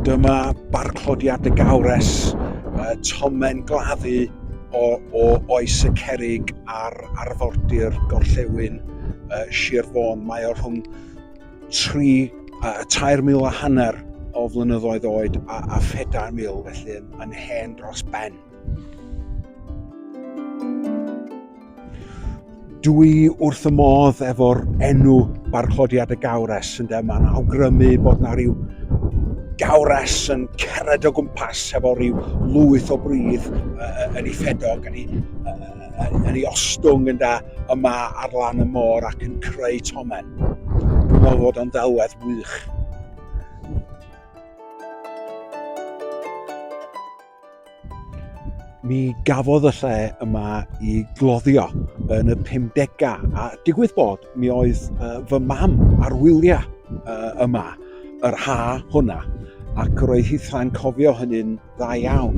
Dyma Barclodiad y Gawres, Tomen gladdu o oes y cerrig ar arfordir gorllewin Sir Fôn. Mae o rhwng 3,500 o flynyddoedd oed a 4,000, felly yn hen dros ben. Dwi wrth y modd efo'r enw Barclodiad y Gawres, ynde. Mae'n awgrymu bod na ryw gawres yn cered o gwmpas efo ryw lwyth o bridd yn ei ffedog, yn ei ostwng ynde, yma ar lan y môr ac yn creu tomen. Dwi'n meddwl bod o'n ddelwedd wych. Mi gafodd y lle yma i gloddio yn y 50au, a digwydd bod mi oedd fy mam ar wyliau yma yr ha hwnna, ac roedd hitha'n cofio hynny'n dda iawn.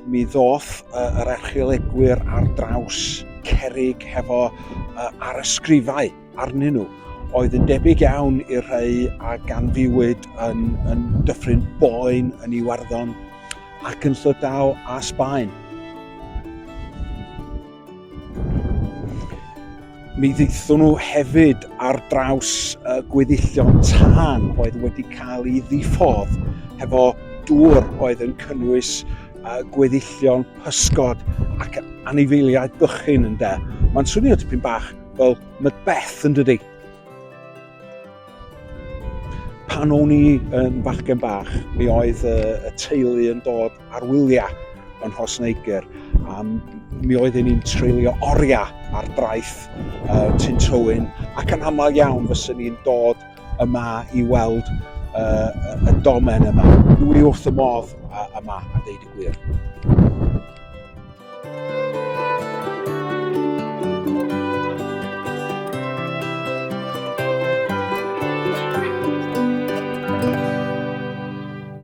Mi ddoth yr archeolegwyr ar draws cerrig hefo arysgrifau arnyn nhw, oedd yn debyg iawn i'r rhai a ganfiwyd yn Dyffryn Boen yn Iwerddon ac yn Llydaw a Sbaen. Mi ddeithon nhw hefyd ar draws gweddillion tân oedd wedi cael ei ddiffodd hefo dŵr oedd yn cynnwys gweddillion pysgod ac anifeiliaid bychin ynde. Mae'n swnio tipyn bach fel Macbeth yn dydi. Pan o'n i yn fachgen bach, mi oedd y teulu yn dod ar wyliau yn Rhosneigr, a mi oedden ni'n treulio oriau ar draeth Tyn ac yn aml iawn fysyn ni'n dod yma i weld y domen yma. Dwi wrth y modd yma, a deud y gwir.